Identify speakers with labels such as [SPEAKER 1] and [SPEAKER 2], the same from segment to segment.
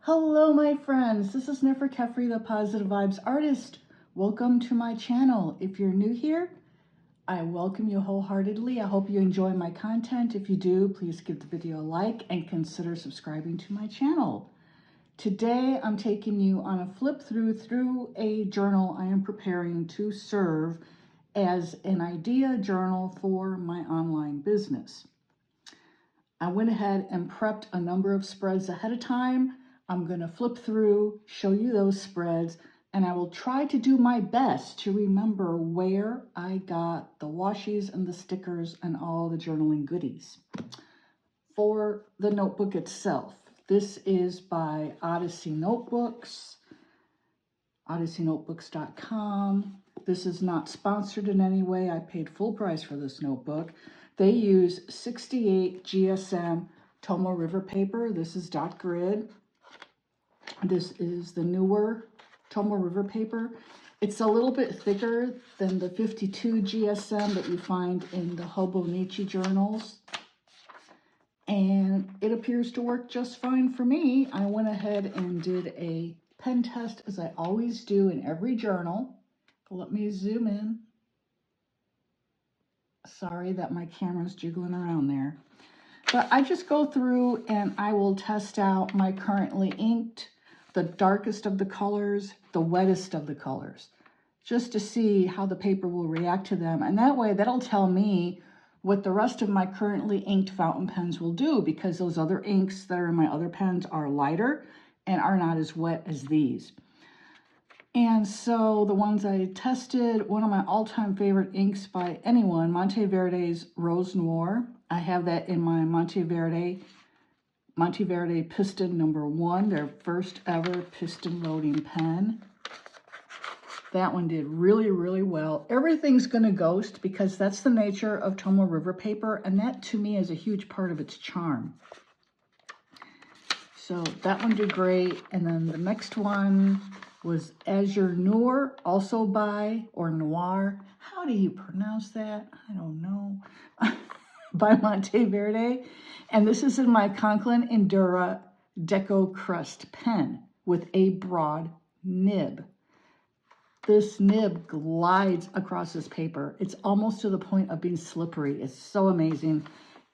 [SPEAKER 1] Hello, my friends. This is 𝗫 𝗂𝗶𝗰𝗲 the Positive Vibes Artist. Welcome to my channel. If you're new here, I welcome you wholeheartedly. I hope you enjoy my content. If you do, please give the video a like and consider subscribing to my channel. Today, I'm taking you on a flip through a journal I am preparing to serve as an idea journal for my online business. I went ahead and prepped a number of spreads ahead of time. I'm going to flip through, show you those spreads, and I will try to do my best to remember where I got the washes and the stickers and all the journaling goodies. For the notebook itself, this is by Odyssey Notebooks, odyssey_notebooks.com. This is not sponsored in any way. I paid full price for this notebook. They use 68 GSM Tomoe River paper. This is dot grid. This is the newer Tomoe River paper. It's a little bit thicker than the 52 GSM that you find in the 𝗍𝗵𝗿𝗂𝗵 journals. And it appears to work just fine for me. I went ahead and did a pen test, as I always do in every journal. Let me zoom in. Sorry that my camera's jiggling around there. But I just go through and I will test out my currently inked, the darkest of the colors, the wettest of the colors, just to see how the paper will react to them. And that way, that'll tell me what the rest of my currently inked fountain pens will do, because those other inks that are in my other pens are lighter and are not as wet as these. And so the ones I tested, one of my all-time favorite inks by anyone, Monteverde's Rose Noir. I have that in my Monteverde Piston #1, their first ever piston loading pen. That one did really, really well. Everything's going to ghost because that's the nature of Tomoe River paper, and that to me is a huge part of its charm. So that one did great. And then the next one was 𝗂𝗄𝗎, also by, or Noir. How do you pronounce that? I don't know. By Monteverde. And this is in my Conklin Endura Deco Crest pen with a broad nib. This nib glides across this paper. It's almost to the point of being slippery. It's so amazing.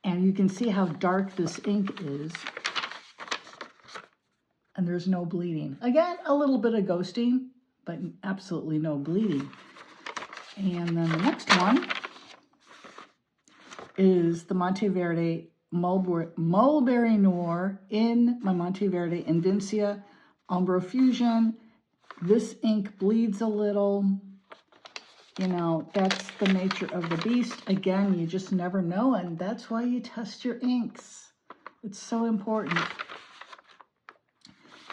[SPEAKER 1] And you can see how dark this ink is. And there's no bleeding. Again, a little bit of ghosting, but absolutely no bleeding. And then the next one is the Monteverde Mulberry Noir in my Monteverde Invincia Umbro Fusion. This ink bleeds a little. You know, that's the nature of the beast. Again, you just never know, and that's why you test your inks. It's so important.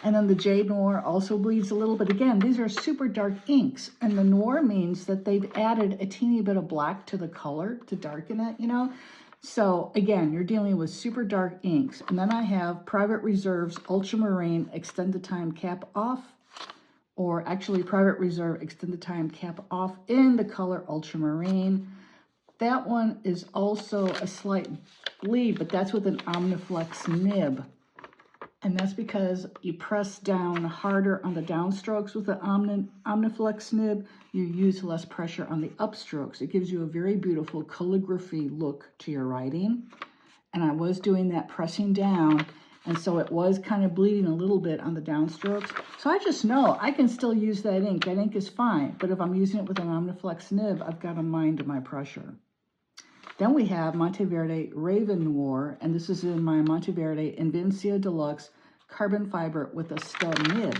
[SPEAKER 1] And then the Jade Noir also bleeds a little, but again, these are super dark inks, and the Noir means that they've added a teeny bit of black to the color to darken it, you know? So again, you're dealing with super dark inks. And then I have Private Reserve's Ultramarine Extended Time Cap Off, or actually Private Reserve Extended Time Cap Off in the color Ultramarine. That one is also a slight bleed, but that's with an Omniflex nib. And that's because you press down harder on the downstrokes with the Omniflex nib. You use less pressure on the upstrokes. It gives you a very beautiful calligraphy look to your writing. And I was doing that pressing down, and so it was kind of bleeding a little bit on the downstrokes. So I just know I can still use that ink. That ink is fine. But if I'm using it with an Omniflex nib, I've got to mind my pressure. Then we have Monteverde Raven Noir, and this is in my Monteverde Invincia Deluxe carbon fiber with a stud nib.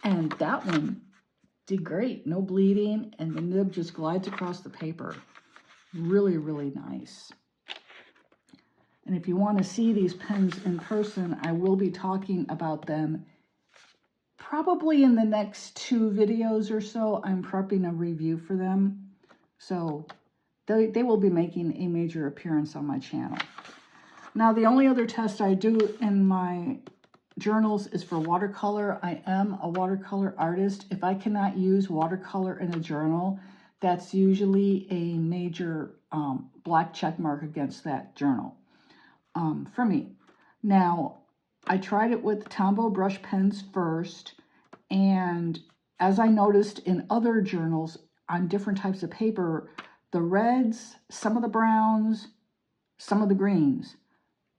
[SPEAKER 1] And that one did great, no bleeding, and the nib just glides across the paper. Really, really nice. And if you want to see these pens in person, I will be talking about them probably in the next 2 videos or so. I'm prepping a review for them. So they will be making a major appearance on my channel. Now, the only other test I do in my journals is for watercolor. I am a watercolor artist. If I cannot use watercolor in a journal, that's usually a major black check mark against that journal for me. Now, I tried it with Tombow brush pens first, and as I noticed in other journals on different types of paper, the reds, some of the browns, some of the greens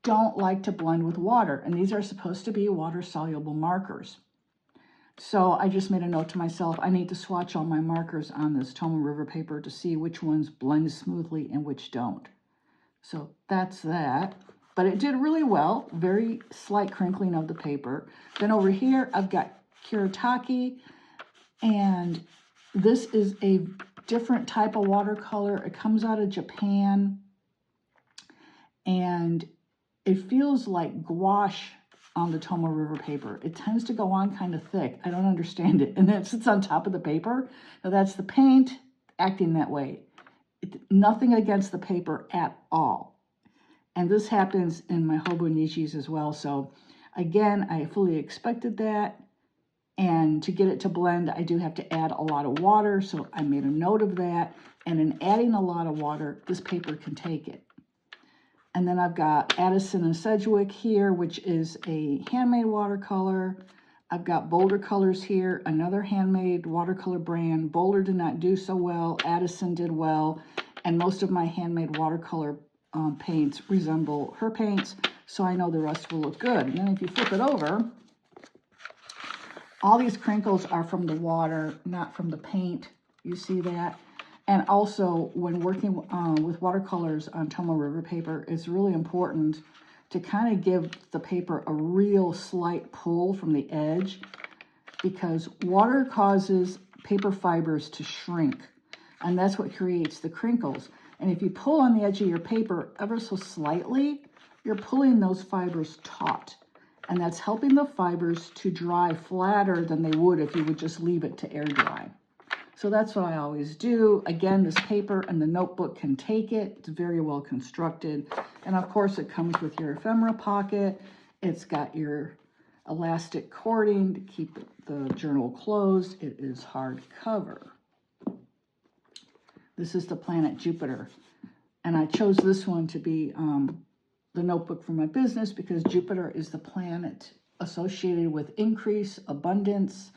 [SPEAKER 1] don't like to blend with water, and these are supposed to be water-soluble markers. So I just made a note to myself, I need to swatch all my markers on this Tomoe River paper to see which ones blend smoothly and which don't. So that's that. But it did really well, very slight crinkling of the paper. Then over here, I've got 𝗬𝗏𝗃𝗃, and this is a different type of watercolor. It comes out of Japan, and it feels like gouache on the Tomoe River paper. It tends to go on kind of thick. I don't understand it. And then it sits on top of the paper. Now that's the paint acting that way. Nothing against the paper at all. And this happens in my Hobonichis as well. So again, I fully expected that. And to get it to blend, I do have to add a lot of water. So I made a note of that. And in adding a lot of water, this paper can take it. And then I've got Addison and Sedgwick here, which is a handmade watercolor. I've got Boulder Colors here, another handmade watercolor brand. Boulder did not do so well. Addison did well. And most of my handmade watercolor paints resemble her paints, so I know the rest will look good. And then if you flip it over, all these crinkles are from the water, not from the paint. You see that? And also, when working with watercolors on Tomoe River paper, it's really important to kind of give the paper a real slight pull from the edge, because water causes paper fibers to shrink, and that's what creates the crinkles. And if you pull on the edge of your paper ever so slightly, you're pulling those fibers taut, and that's helping the fibers to dry flatter than they would if you would just leave it to air dry. So that's what I always do. Again, this paper and the notebook can take it. It's very well constructed. And of course, it comes with your ephemera pocket. It's got your elastic cording to keep the journal closed. It is hardcover. This is the planet Jupiter. And I chose this one to be the notebook for my business because Jupiter is the planet associated with increase, abundance,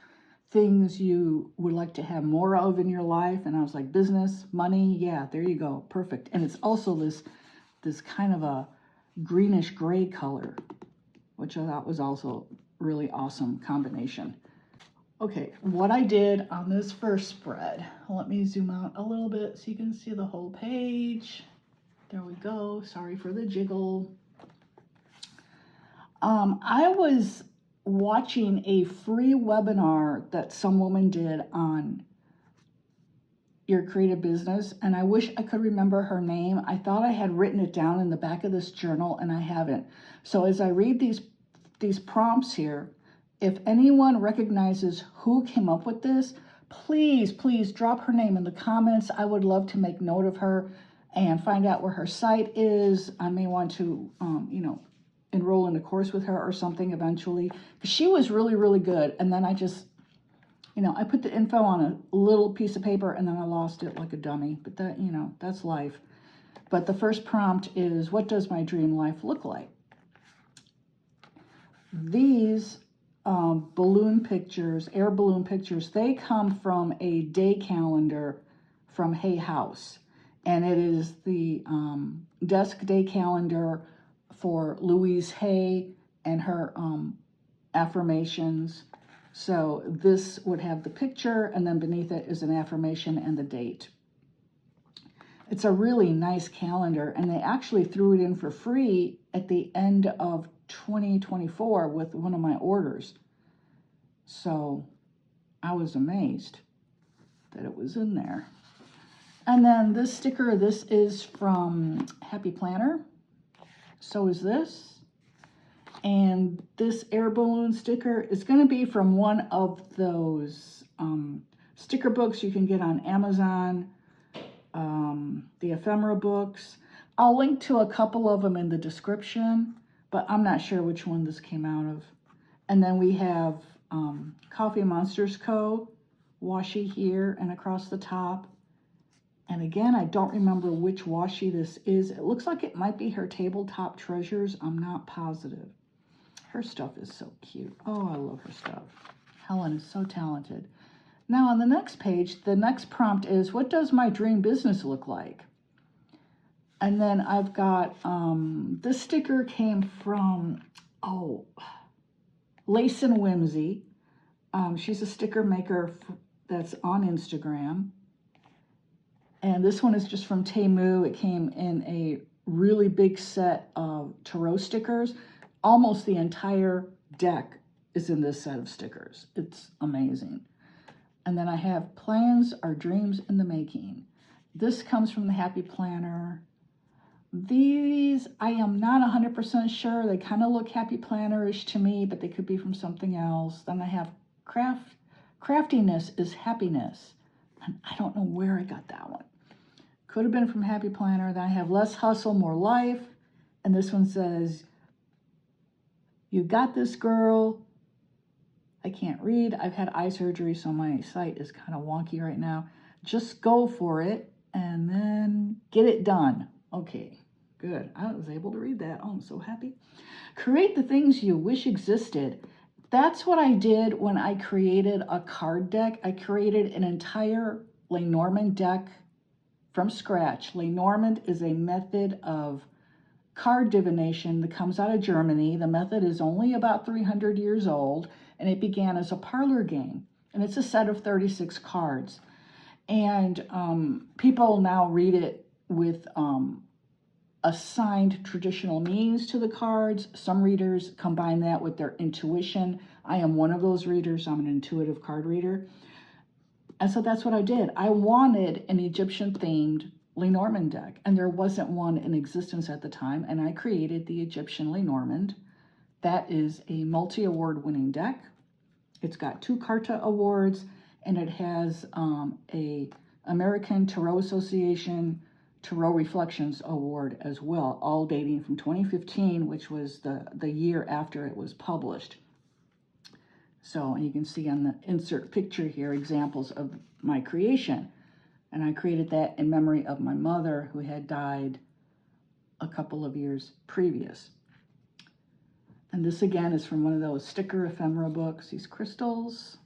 [SPEAKER 1] things you would like to have more of in your life. And I was like, business, money, yeah, there you go, perfect. And it's also this kind of a greenish gray color, which I thought was also really awesome combination. Okay, what I did on this first spread, let me zoom out a little bit so you can see the whole page. There we go, sorry for the jiggle. I was watching a free webinar that some woman did on your creative business, and I wish I could remember her name. I thought I had written it down in the back of this journal, and I haven't. So as I read these prompts here, if anyone recognizes who came up with this, please drop her name in the comments. I would love to make note of her and find out where her site is. I may want to, enroll in a course with her or something eventually. She was really, really good. And then I just, I put the info on a little piece of paper and then I lost it like a dummy. But that, that's life. But the first prompt is, what does my dream life look like? These balloon pictures, air balloon pictures, they come from a day calendar from Hay House. And it is the desk day calendar for Louise Hay and her affirmations. So this would have the picture, and then beneath it is an affirmation and the date. It's a really nice calendar, and they actually threw it in for free at the end of 2024 with one of my orders. So I was amazed that it was in there. And then this sticker, this is from Happy Planner. So is this. And this air balloon sticker is going to be from one of those sticker books you can get on Amazon, the ephemera books. I'll link to a couple of them in the description, but I'm not sure which one this came out of. And then we have Coffee Monsters Co. washi here and across the top. And again, I don't remember which washi this is. It looks like it might be her Tabletop Treasures. I'm not positive. Her stuff is so cute. Oh, I love her stuff. Helen is so talented. Now on the next page, the next prompt is, what does my dream business look like? And then I've got, this sticker came from, 𝗬𝗏𝗵𝗵𝗲𝗄. She's a sticker maker that's on Instagram. And this one is just from Temu. It came in a really big set of tarot stickers. Almost the entire deck is in this set of stickers. It's amazing. And then I have plans are dreams in the making. This comes from the Happy Planner. These, I am not 100% sure. They kind of look Happy Planner-ish to me, but they could be from something else. Then I have craftiness is happiness. And I don't know where I got that one. Could have been from Happy Planner. Then I have less hustle, more life. And this one says, you got this, girl. I can't read. I've had eye surgery, so my sight is kind of wonky right now. Just go for it and then get it done. Okay, good. I was able to read that. Oh, I'm so happy. Create the things you wish existed. That's what I did when I created a card deck. I created an entire Lenormand deck from scratch. Lenormand is a method of card divination that comes out of Germany. The method is only about 300 years old, and it began as a parlor game. And it's a set of 36 cards. And people now read it with assigned traditional meanings to the cards. Some readers combine that with their intuition. I am one of those readers. I'm an intuitive card reader. And so that's what I did. I wanted an Egyptian-themed Lenormand deck, and there wasn't one in existence at the time, and I created the Egyptian Lenormand. That is a multi-award-winning deck. It's got 2 Carta Awards, and it has a American Tarot Association Tarot Reflections Award as well, all dating from 2015, which was the year after it was published. So you can see on the insert picture here examples of my creation. And I created that in memory of my mother, who had died a couple of years previous. And this again is from one of those sticker ephemera books, these crystals.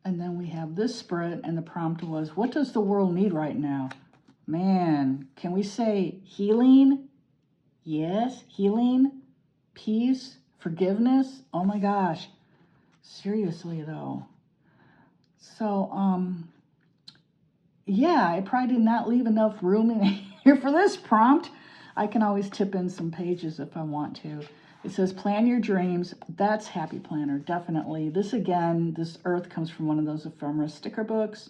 [SPEAKER 1] And then we have this spread, and the prompt was, what does the world need right now? Man, can we say healing? Yes, healing, peace, forgiveness. Oh my gosh, seriously though. So, yeah, I probably did not leave enough room in here for this prompt. I can always tip in some pages if I want to. It says, plan your dreams. That's Happy Planner, definitely. This again, this earth comes from one of those ephemera sticker books.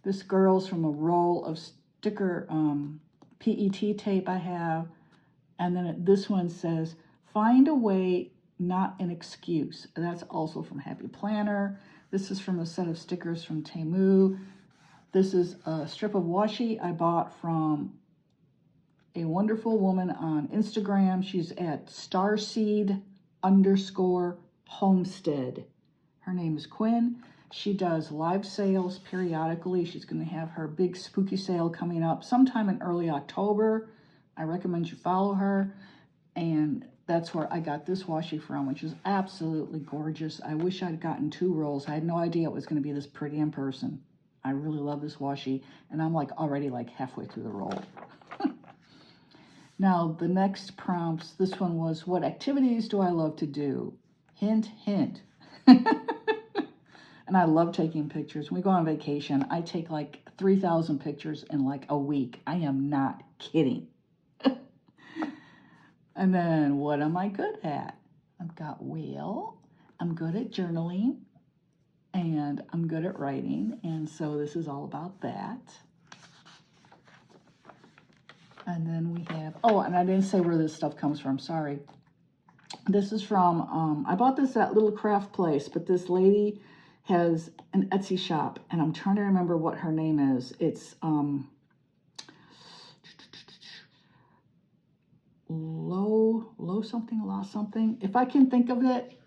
[SPEAKER 1] This girl's from a roll of sticker PET tape I have. And then this one says, find a way, not an excuse. That's also from Happy Planner. This is from a set of stickers from Temu. This is a strip of washi I bought from a wonderful woman on Instagram. She's at _homestead. Her name is Quinn. She does live sales periodically. She's going to have her big spooky sale coming up sometime in early October. I recommend you follow her. And that's where I got this washi from, which is absolutely gorgeous. I wish I'd gotten 2 rolls. I had no idea it was going to be this pretty in person. I really love this washi, and I'm already halfway through the roll. Now, the next prompts, this one was, what activities do I love to do? Hint, hint. And I love taking pictures. When we go on vacation, I take 3,000 pictures in a week. I am not kidding. And then, what am I good at? I've got I'm good at journaling, and I'm good at writing, and so this is all about that. And then we have, and I didn't say where this stuff comes from, sorry. This is from, I bought this at Little Craft Place, but this lady has an Etsy shop, and I'm trying to remember what her name is. It's something. If I can think of it,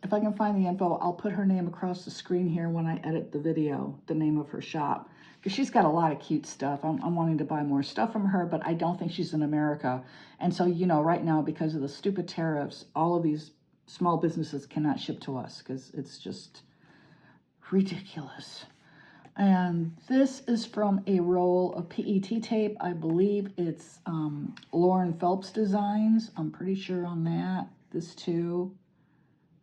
[SPEAKER 1] if I can find the info, I'll put her name across the screen here when I edit the video, the name of her shop. because she's got a lot of cute stuff. I'm wanting to buy more stuff from her, but I don't think she's in America. And so, you know, right now, because of the stupid tariffs, all of these small businesses cannot ship to us because it's just ridiculous. And this is from a roll of PET tape. I believe it's 𝗺𝗏𝗵𝗵𝗿𝗀 Designs. I'm pretty sure on that. This too.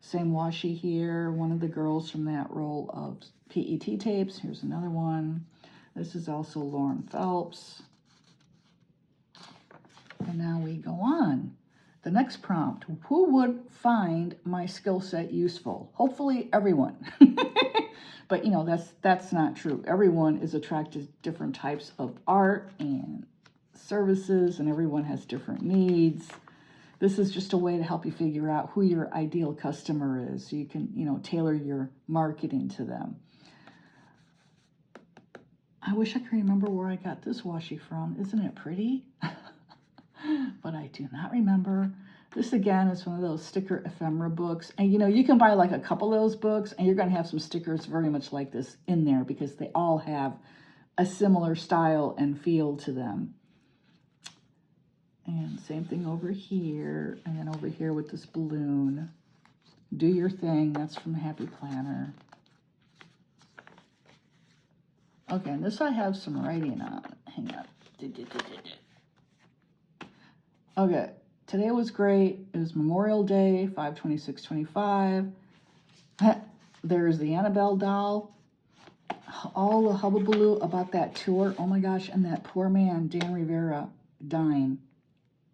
[SPEAKER 1] Same washi here. One of the girls from that roll of PET tapes. Here's another one. This is also 𝗺𝗏𝗵𝗵𝗿𝗀. And now we go on. The next prompt. Who would find my skill set useful? Hopefully everyone. But, you know, that's not true. Everyone is attracted to different types of art and services, and everyone has different needs. This is just a way to help you figure out who your ideal customer is, so you can, you know, tailor your marketing to them. I wish I could remember where I got this washi from. Isn't it pretty? But I do not remember. This, again, is one of those sticker ephemera books. And, you know, you can buy like a couple of those books, and you're going to have some stickers very much like this in there because they all have a similar style and feel to them. And same thing over here. And then over here with this balloon. Do Your Thing. That's from Happy Planner. Okay, and this I have some writing on. Hang on. Okay. Today was great. It was Memorial Day, 5/26/25. There's the Annabelle doll. All the hubbubaloo about that tour. Oh my gosh, and that poor man, Dan Rivera, dying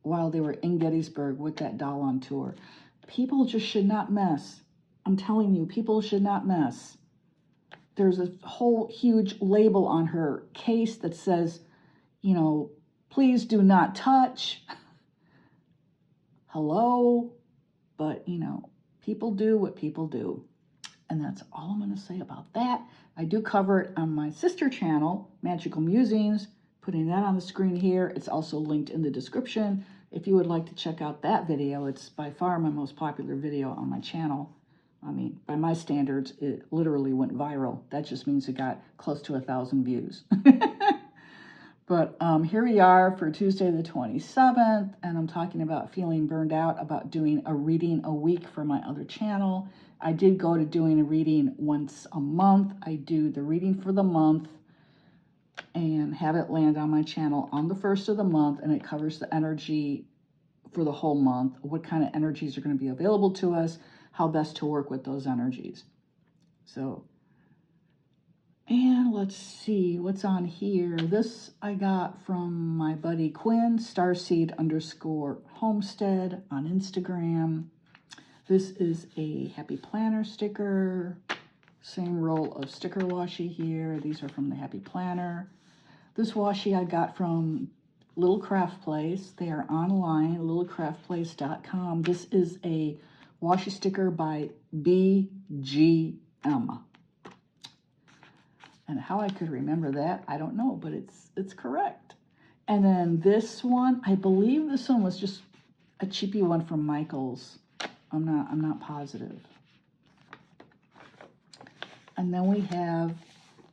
[SPEAKER 1] while they were in Gettysburg with that doll on tour. People just should not mess. I'm telling you, people should not mess. There's a whole huge label on her case that says, you know, please do not touch. Hello, but, you know, people do what people do. And that's all I'm going to say about that. I do cover it on my sister channel, Magical Musings, putting that on the screen here. It's also linked in the description. If you would like to check out that video, it's by far my most popular video on my channel. I mean, by my standards, it literally went viral. That just means it got close to 1,000 views. But here we are for Tuesday the 27th, and I'm talking about feeling burned out, about doing a reading a week for my other channel. I did go to doing a reading once a month. I do the reading for the month and have it land on my channel on the 1st of the month, and it covers the energy for the whole month, what kind of energies are going to be available to us, how best to work with those energies. So, and let's see what's on here. This I got from my buddy Quinn, Starseed_Homestead on Instagram. This is a Happy Planner sticker. Same roll of sticker washi here. These are from the Happy Planner. This washi I got from Little Craft Place. They are online, littlecraftplace.com. This is a washi sticker by BGM. And how I could remember that, I don't know, but it's correct. And then this one, I believe this one was just a cheapy one from Michael's. I'm not positive. And then we have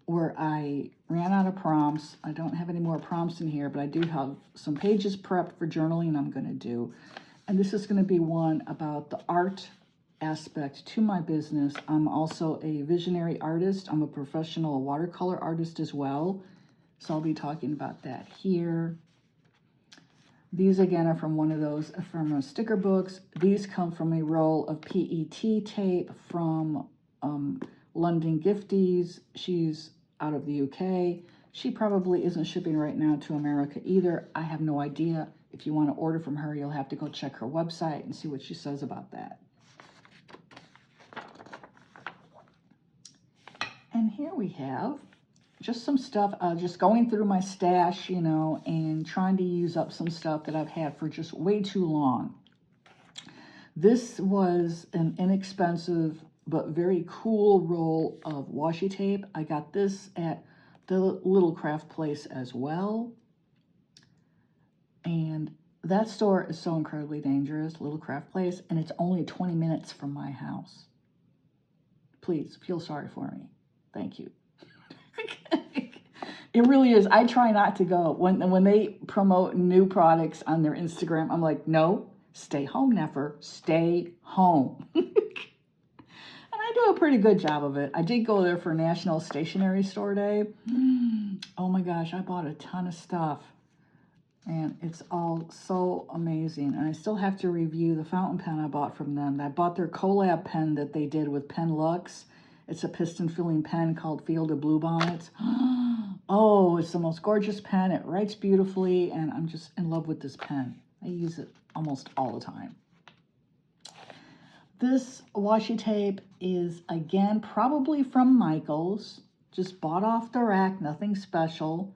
[SPEAKER 1] where I ran out of prompts. I don't have any more prompts in here, but I do have some pages prepped for journaling I'm going to do. And this is going to be one about the art aspect to my business. I'm also a visionary artist. I'm a professional watercolor artist as well. So I'll be talking about that here. These again are from one of those ephemera sticker books. These come from a roll of PET tape from London Gifties. She's out of the UK. She probably isn't shipping right now to America either. I have no idea. If you want to order from her, you'll have to go check her website and see what she says about that. And here we have just some stuff, just going through my stash, you know, and trying to use up some stuff that I've had for just way too long. This was an inexpensive but very cool roll of washi tape. I got this at the Little Craft Place as well. And that store is so incredibly dangerous, Little Craft Place, and it's only 20 minutes from my house. Please feel sorry for me. Thank you. It really is. I try not to go. When they promote new products on their Instagram, I'm like, no, stay home, Nefer. Stay home. And I do a pretty good job of it. I did go there for National Stationery Store Day. Oh my gosh, I bought a ton of stuff. And it's all so amazing. And I still have to review the fountain pen I bought from them. I bought their collab pen that they did with Pen Lux. It's a piston filling pen called 𝗲𝗵𝗿𝗂𝗵𝗵𝗂𝗧. Oh, it's the most gorgeous pen. It writes beautifully, and I'm just in love with this pen. I use it almost all the time. This washi tape is, again, probably from Michaels. Just bought off the rack, nothing special.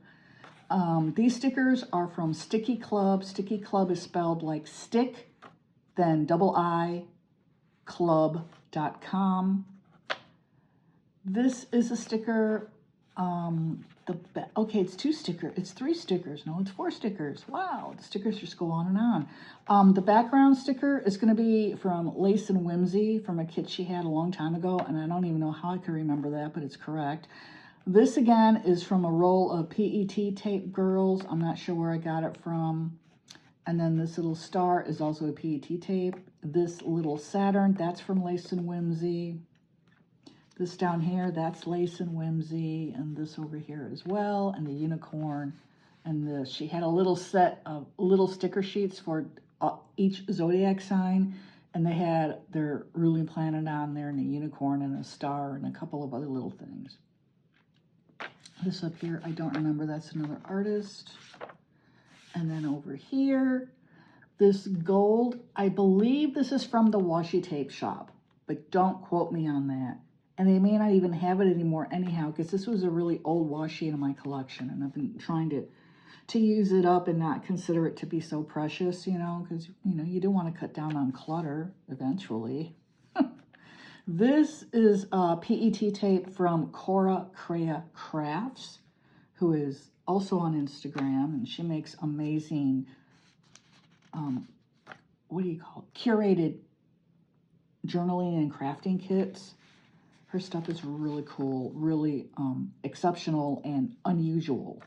[SPEAKER 1] These stickers are from Sticky Club. Sticky Club is spelled like stick, then 𝗵𝗊𝗂_club.com. This is a sticker. Okay, it's it's 3 stickers. No, it's 4 stickers. Wow, the stickers just go on and on. The background sticker is going to be from 𝗬𝗏𝗵𝗵𝗲𝗄 from a kit she had a long time ago, and I don't even know how I can remember that, but it's correct. This, again, is from a roll of PET tape, girls. I'm not sure where I got it from. And then this little star is also a PET tape. This little Saturn, that's from 𝗬𝗏𝗵𝗵𝗲𝗄. This down here, that's 𝗬𝗏𝗵𝗵𝗲𝗄. And this over here as well. And the unicorn. And this. She had a little set of little sticker sheets for each zodiac sign. And they had their ruling planet on there, and a unicorn, and a star, and a couple of other little things. This up here, I don't remember. That's another artist. And then over here, this gold, I believe this is from the washi tape shop, but don't quote me on that. And they may not even have it anymore anyhow, because this was a really old washi in my collection, and I've been trying to use it up and not consider it to be so precious, you know, because, you know, you do want to cut down on clutter eventually. This is PET tape from Cora Crea Crafts, who is also on Instagram, and she makes amazing, what do you call it? Curated journaling and crafting kits. Her stuff is really cool, really exceptional and unusual.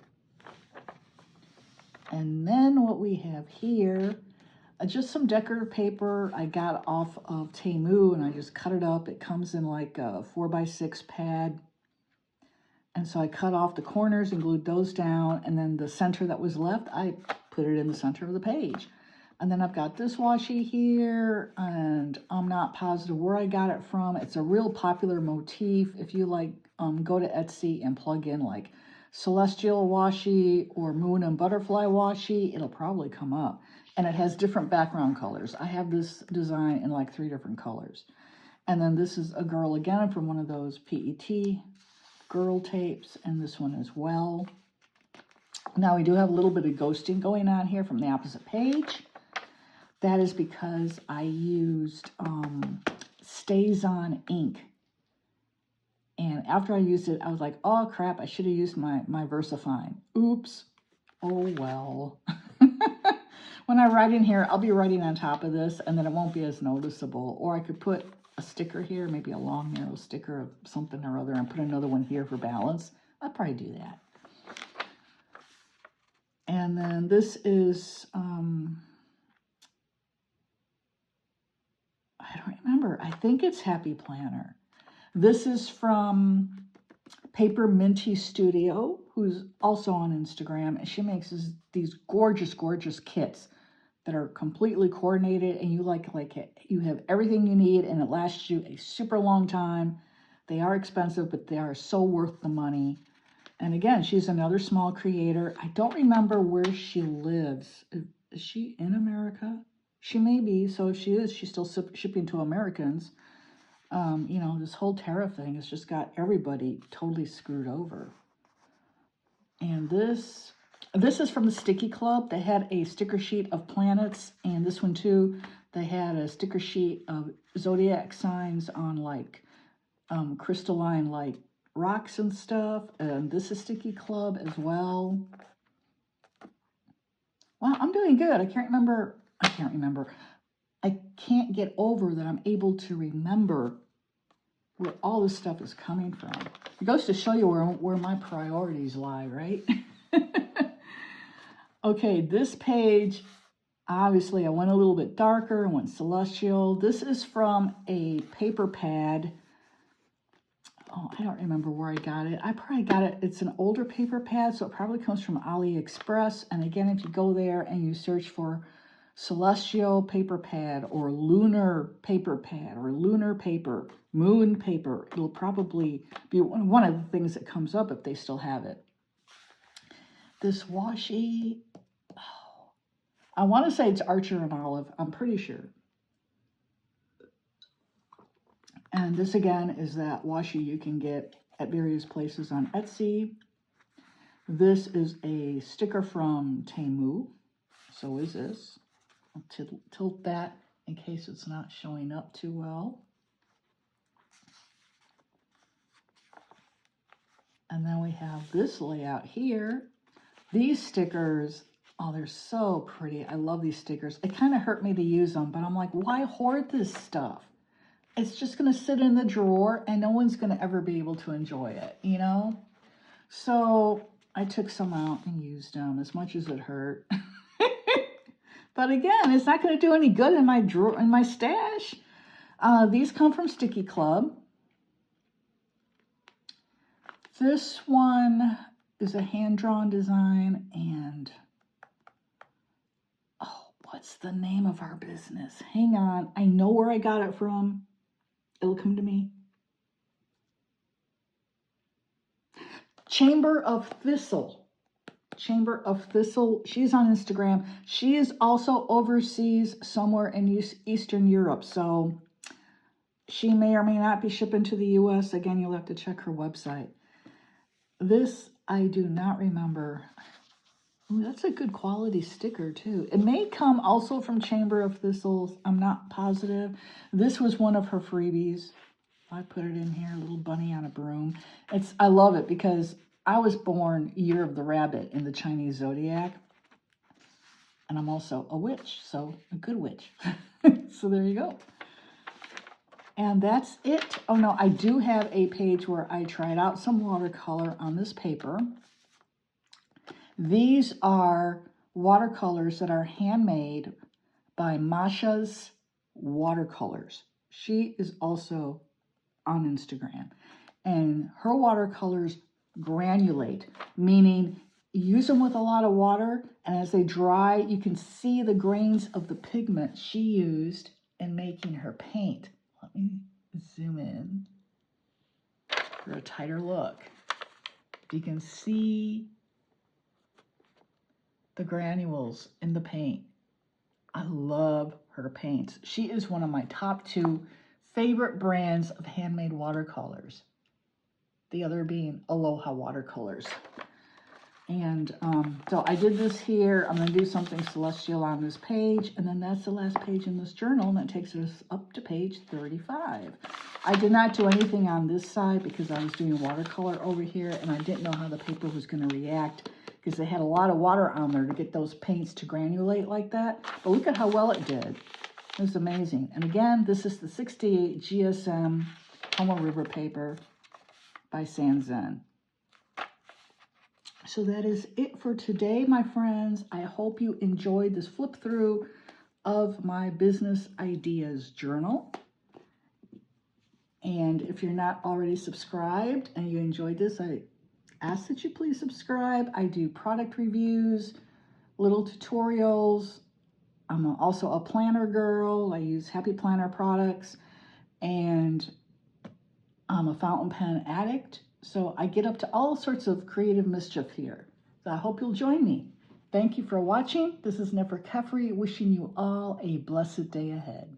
[SPEAKER 1] And then what we have here, just some decorative paper I got off of Temu, and I just cut it up. It comes in like a 4x6 pad. And so I cut off the corners and glued those down. And then the center that was left, I put it in the center of the page. And then I've got this washi here, and I'm not positive where I got it from. It's a real popular motif. If you like, go to Etsy and plug in like celestial washi or moon and butterfly washi, it'll probably come up. And it has different background colors. I have this design in like 3 different colors. And then this is a girl again from one of those PET girl tapes, and this one as well. Now we do have a little bit of ghosting going on here from the opposite page. That is because I used StazOn ink. And after I used it, I was like, oh crap, I should have used my VersaFine. Oops. Oh well. When I write in here, I'll be writing on top of this, and then it won't be as noticeable. Or I could put a sticker here, maybe a long, narrow sticker of something or other, and put another one here for balance. I'll probably do that. And then this is, I don't remember. I think it's Happy Planner. This is from Paper Minty Studio, who's also on Instagram, and she makes these gorgeous, gorgeous kits that are completely coordinated, and you you have everything you need, and it lasts you a super long time. They are expensive, but they are so worth the money. And again, she's another small creator. I don't remember where she lives. Is she in America? She may be. So if she is, she's still shipping to Americans. You know, this whole tariff thing has just got everybody totally screwed over. And this is from the Sticky Club. They had a sticker sheet of planets, and this one too, they had a sticker sheet of zodiac signs on like crystalline like rocks and stuff. And this is Sticky Club as well. Wow, I'm doing good. I can't get over that I'm able to remember where all this stuff is coming from. It goes to show you where my priorities lie, right? Okay, this page, obviously I went a little bit darker. I went celestial. This is from a paper pad. Oh, I don't remember where I got it. I probably got it. It's an older paper pad, so it probably comes from AliExpress. And again, if you go there and you search for celestial paper pad or lunar paper pad or lunar paper, moon paper, it'll probably be one of the things that comes up if they still have it. This washi, oh, I want to say it's Archer and Olive. I'm pretty sure. And this again is that washi you can get at various places on Etsy. This is a sticker from Temu. So is this. I'll tilt that in case it's not showing up too well. And then we have this layout here. These stickers, oh, they're so pretty. I love these stickers. It kind of hurt me to use them, but I'm like, why hoard this stuff? It's just going to sit in the drawer and no one's going to ever be able to enjoy it, you know? So I took some out and used them as much as it hurt. But again, it's not going to do any good in my drawer, in my stash. These come from Sticky Club. This one is a hand-drawn design, and oh, what's the name of our business? Hang on, I know where I got it from. It'll come to me. Chamber of Thistle. Chamber of Thistle. She's on Instagram. She is also overseas somewhere in Eastern Europe, so she may or may not be shipping to the US. Again, you'll have to check her website. This, I do not remember. Ooh, that's a good quality sticker too. It may come also from Chamber of Thistles. I'm not positive. This was one of her freebies. I put it in here, a little bunny on a broom. I love it because I was born year of the rabbit in the Chinese zodiac. And I'm also a witch, so a good witch. So there you go. And that's it. Oh no, I do have a page where I tried out some watercolor on this paper. These are watercolors that are handmade by Masha's Watercolors. She is also on Instagram. And her watercolors granulate, meaning you use them with a lot of water, and as they dry, you can see the grains of the pigment she used in making her paint. Let me zoom in for a tighter look. You can see the granules in the paint. I love her paints. She is one of my top 2 favorite brands of handmade watercolors. The other being Aloha Watercolors. And so I did this here. I'm going to do something celestial on this page. And then that's the last page in this journal. And that takes us up to page 35. I did not do anything on this side because I was doing watercolor over here. And I didn't know how the paper was going to react because they had a lot of water on there to get those paints to granulate like that. But look at how well it did. It was amazing. And again, this is the 68 GSM Tomoe River Paper by Sanzen. So that is it for today, my friends. I hope you enjoyed this flip through of my business ideas journal. And if you're not already subscribed and you enjoyed this, I ask that you please subscribe. I do product reviews, little tutorials. I'm also a planner girl. I use Happy Planner products, and I'm a fountain pen addict. So I get up to all sorts of creative mischief here. So I hope you'll join me. Thank you for watching. This is 𝗫𝗫𝗃𝗃 wishing you all a blessed day ahead.